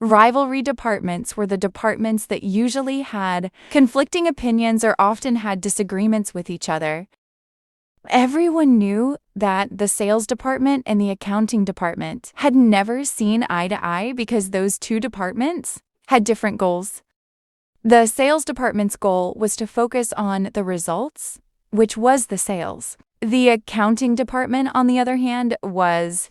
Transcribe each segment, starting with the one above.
Rivalry departments were the departments that usually had conflicting opinions or often had disagreements with each other. Everyone knew that the sales department and the accounting department had never seen eye to eye because those two departments had different goals. The sales department's goal was to focus on the results, which was the sales. The accounting department, on the other hand, was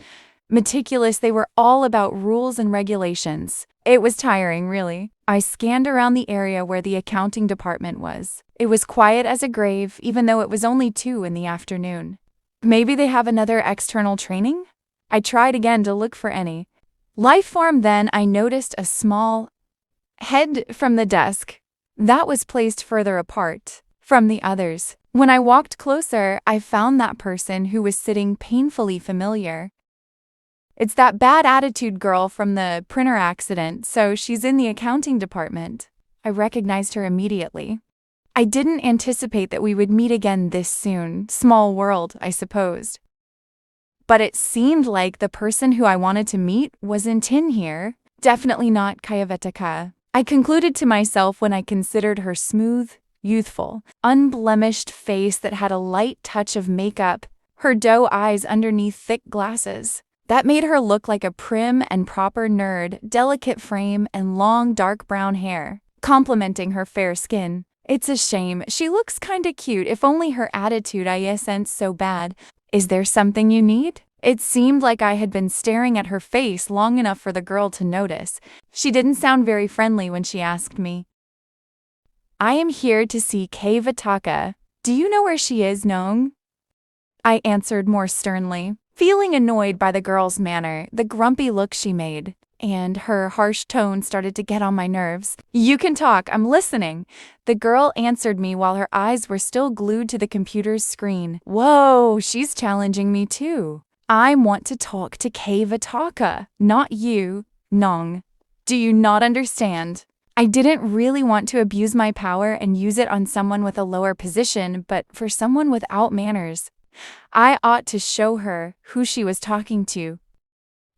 meticulous. They were all about rules and regulations. It was tiring, really. I scanned around the area where the accounting department was. It was quiet as a grave, even though it was only 2 in the afternoon. Maybe they have another external training? I tried again to look for any life form. Then I noticed a small head from the desk that was placed further apart from the others. When I walked closer, I found that person who was sitting painfully familiar. It's that bad attitude girl from the printer accident, so she's in the accounting department. I recognized her immediately. I didn't anticipate that we would meet again this soon. Small world, I supposed. But it seemed like the person who I wanted to meet wasn't in here. Definitely not Kayavetaka. I concluded to myself when I considered her smooth, youthful, unblemished face that had a light touch of makeup, her doe eyes underneath thick glasses. That made her look like a prim and proper nerd, delicate frame and long dark brown hair, complementing her fair skin. It's a shame. She looks kinda cute, if only her attitude isn't so bad. Is there something you need? It seemed like I had been staring at her face long enough for the girl to notice. She didn't sound very friendly when she asked me. I am here to see Kay Vataka. Do you know where she is, Nong? I answered more sternly, feeling annoyed by the girl's manner, the grumpy look she made, and her harsh tone started to get on my nerves. You can talk, I'm listening. The girl answered me while her eyes were still glued to the computer's screen. Whoa, she's challenging me too. I want to talk to Kay Vataka, not you, Nong. Do you not understand? I didn't really want to abuse my power and use it on someone with a lower position, but for someone without manners, I ought to show her who she was talking to.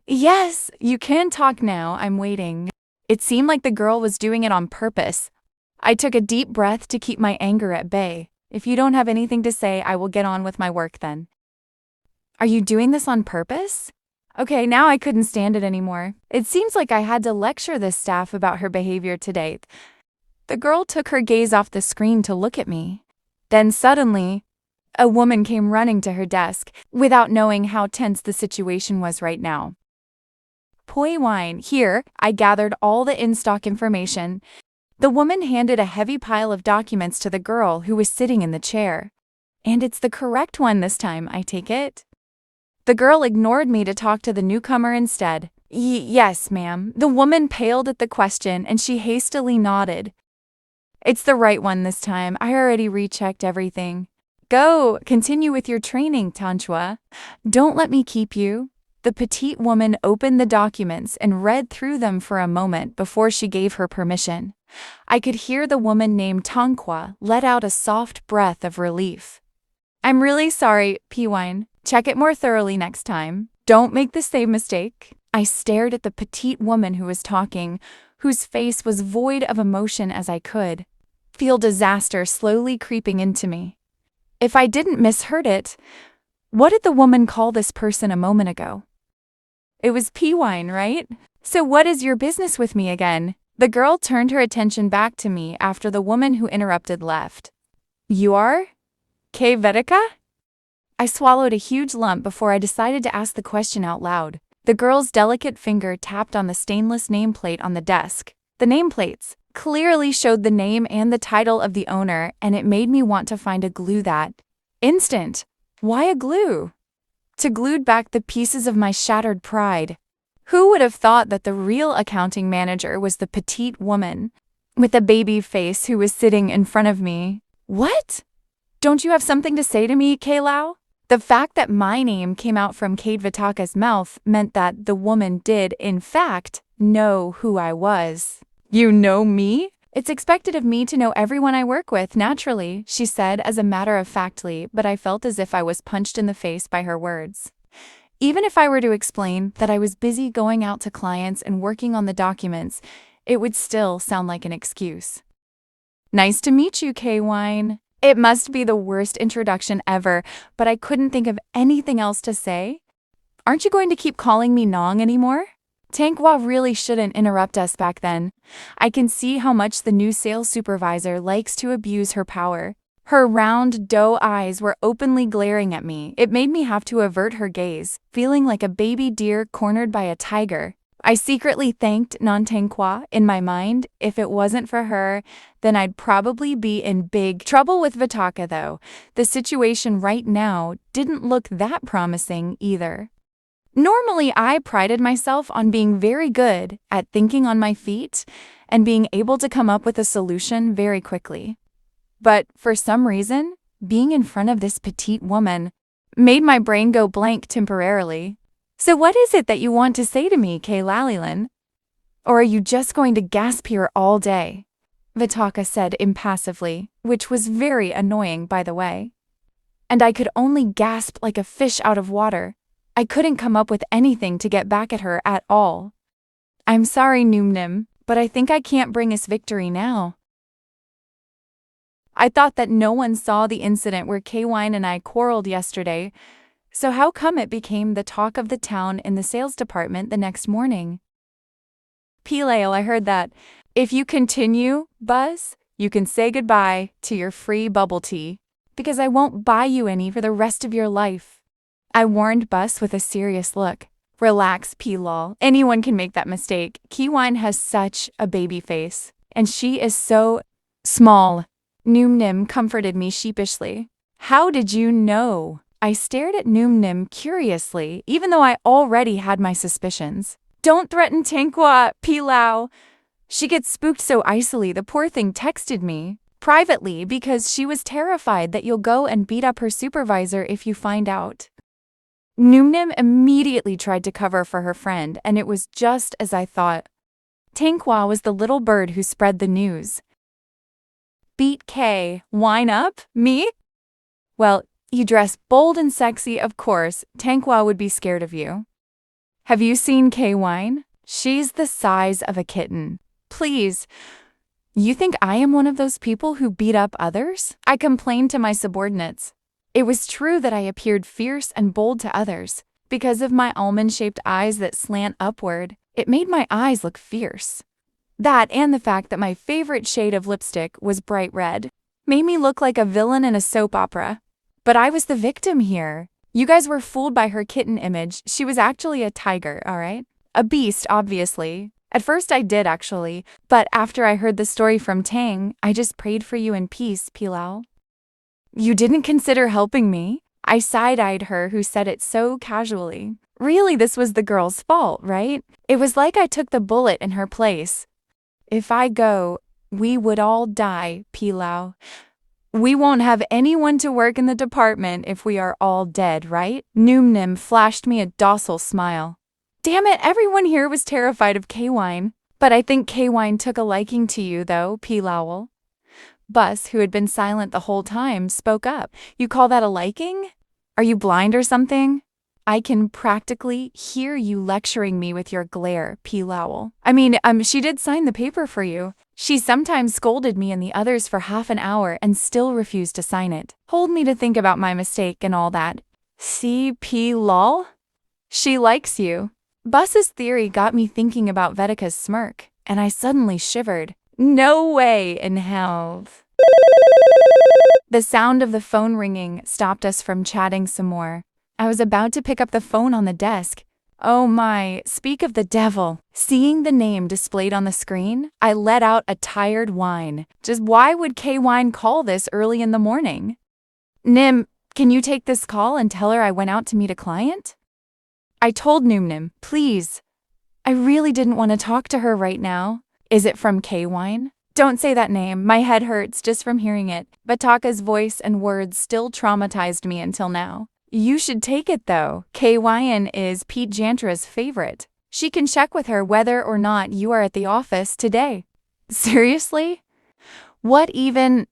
Yes, you can talk now, I'm waiting. It seemed like the girl was doing it on purpose. I took a deep breath to keep my anger at bay. If you don't have anything to say, I will get on with my work then. Are you doing this on purpose? Okay, now I couldn't stand it anymore. It seems like I had to lecture this staff about her behavior today. The girl took her gaze off the screen to look at me. Then suddenly, a woman came running to her desk, without knowing how tense the situation was right now. Poi wine, here, I gathered all the in-stock information. The woman handed a heavy pile of documents to the girl who was sitting in the chair. And it's the correct one this time, I take it? The girl ignored me to talk to the newcomer instead. Yes, ma'am. The woman paled at the question and she hastily nodded. It's the right one this time. I already rechecked everything. Go, continue with your training, Tanchua. Don't let me keep you. The petite woman opened the documents and read through them for a moment before she gave her permission. I could hear the woman named Tanqua let out a soft breath of relief. I'm really sorry, P-Wine. Check it more thoroughly next time. Don't make the same mistake. I stared at the petite woman who was talking, whose face was void of emotion as I could feel disaster slowly creeping into me. If I didn't misheard it, what did the woman call this person a moment ago? It was P-Wine, right? So what is your business with me again? The girl turned her attention back to me after the woman who interrupted left. You are? Kay Vedika? I swallowed a huge lump before I decided to ask the question out loud. The girl's delicate finger tapped on the stainless nameplate on the desk. The nameplates clearly showed the name and the title of the owner, and it made me want to find a glue that instant. Why a glue? To glue back the pieces of my shattered pride. Who would have thought that the real accounting manager was the petite woman with a baby face who was sitting in front of me? What? Don't you have something to say to me, Kaylau? The fact that my name came out from Kate Vitaka's mouth meant that the woman did, in fact, know who I was. You know me? It's expected of me to know everyone I work with, naturally, she said as a matter of factly, but I felt as if I was punched in the face by her words. Even if I were to explain that I was busy going out to clients and working on the documents, it would still sound like an excuse. Nice to meet you, K-Wine. It must be the worst introduction ever, but I couldn't think of anything else to say. Aren't you going to keep calling me Nong anymore? Tankhua really shouldn't interrupt us back then. I can see how much the new sales supervisor likes to abuse her power. Her round doe eyes were openly glaring at me. It made me have to avert her gaze, feeling like a baby deer cornered by a tiger. I secretly thanked Non Tankhua in my mind. If it wasn't for her, then I'd probably be in big trouble with Vitaka though. The situation right now didn't look that promising either. Normally, I prided myself on being very good at thinking on my feet and being able to come up with a solution very quickly. But for some reason, being in front of this petite woman made my brain go blank temporarily. So what is it that you want to say to me, Kay Lalilin? Or are you just going to gasp here all day? Vitaka said impassively, which was very annoying, by the way. And I could only gasp like a fish out of water. I couldn't come up with anything to get back at her at all. I'm sorry, Noomnim, but I think I can't bring us victory now. I thought that no one saw the incident where K-Wine and I quarreled yesterday, so how come it became the talk of the town in the sales department the next morning? Pileo, I heard that. If you continue, Buzz, you can say goodbye to your free bubble tea, because I won't buy you any for the rest of your life. I warned Buzz with a serious look. Relax, P-lol. Anyone can make that mistake. K-Wine has such a baby face, and she is so small. Noomnim comforted me sheepishly. How did you know? I stared at Noomnim curiously, even though I already had my suspicions. Don't threaten Tankhua, Pilau. She gets spooked so icily, the poor thing texted me privately because she was terrified that you'll go and beat up her supervisor if you find out. Noomnim immediately tried to cover for her friend, and it was just as I thought. Tankhua was the little bird who spread the news. Beat K, wine up? Me? Well, you dress bold and sexy, of course. Tankhua would be scared of you. Have you seen K-Wine? She's the size of a kitten. Please. You think I am one of those people who beat up others? I complained to my subordinates. It was true that I appeared fierce and bold to others. Because of my almond-shaped eyes that slant upward, it made my eyes look fierce. That and the fact that my favorite shade of lipstick was bright red made me look like a villain in a soap opera. But I was the victim here. You guys were fooled by her kitten image. She was actually a tiger, alright? A beast, obviously. At first I did, actually. But after I heard the story from Tang, I just prayed for you in peace, Pilau. You didn't consider helping me? I side-eyed her, who said it so casually. Really, this was the girl's fault, right? It was like I took the bullet in her place. If I go, we would all die, Pilau. We won't have anyone to work in the department if we are all dead, right? Noomnim flashed me a docile smile. Damn it, everyone here was terrified of K-Wine. But I think K-Wine took a liking to you, though, Pilawal. Bus, who had been silent the whole time, spoke up. You call that a liking? Are you blind or something? I can practically hear you lecturing me with your glare, Pilawal. She did sign the paper for you. She sometimes scolded me and the others for half an hour and still refused to sign it. Hold me to think about my mistake and all that. C.P. lol? She likes you. Bus's theory got me thinking about Vedika's smirk, and I suddenly shivered. No way in hell. The sound of the phone ringing stopped us from chatting some more. I was about to pick up the phone on the desk. Oh my, speak of the devil. Seeing the name displayed on the screen, I let out a tired whine. Just why would K-Wine call this early in the morning? Nim, can you take this call and tell her I went out to meet a client? I told Noomnim, please. I really didn't want to talk to her right now. Is it from K-Wine? Don't say that name. My head hurts just from hearing it. Bataka's voice and words still traumatized me until now. You should take it though. K-Wine is Pete Jantra's favorite. She can check with her whether or not you are at the office today. Seriously? What even?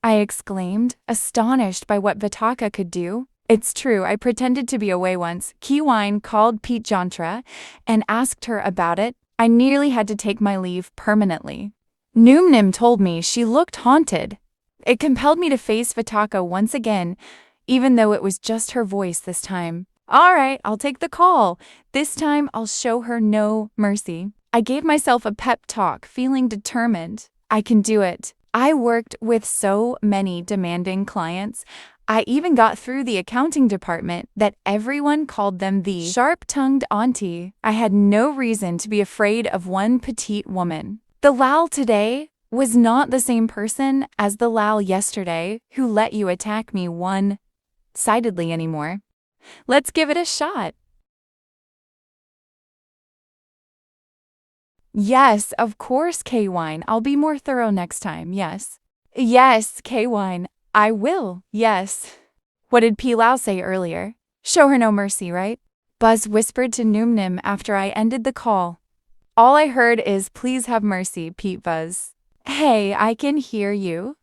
I exclaimed, astonished by what Bataka could do. It's true, I pretended to be away once. Wine called Pete Jantra and asked her about it. I nearly had to take my leave permanently. Numnim told me she looked haunted. It compelled me to face Vitaka once again, even though it was just her voice this time. All right, I'll take the call. This time I'll show her no mercy. I gave myself a pep talk, feeling determined. I can do it. I worked with so many demanding clients. I even got through the accounting department that everyone called them the sharp-tongued auntie. I had no reason to be afraid of one petite woman. The Lal today was not the same person as the Lal yesterday who let you attack me one-sidedly anymore. Let's give it a shot. Yes, of course, Wine. I'll be more thorough next time, yes. Yes, Wine. I will, yes. What did Pilau say earlier? Show her no mercy, right? Buzz whispered to Numnim after I ended the call. All I heard is, please have mercy, Pete Buzz. Hey, I can hear you.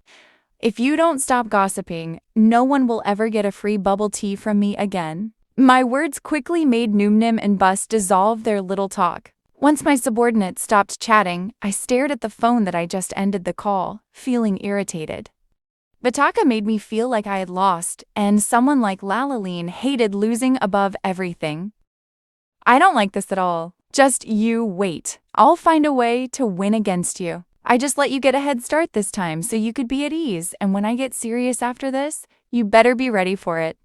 If you don't stop gossiping, no one will ever get a free bubble tea from me again. My words quickly made Numnim and Buzz dissolve their little talk. Once my subordinate stopped chatting, I stared at the phone that I just ended the call, feeling irritated. Vitaka made me feel like I had lost, and someone like Lalaline hated losing above everything. I don't like this at all. Just you wait. I'll find a way to win against you. I just let you get a head start this time so you could be at ease, and when I get serious after this, you better be ready for it.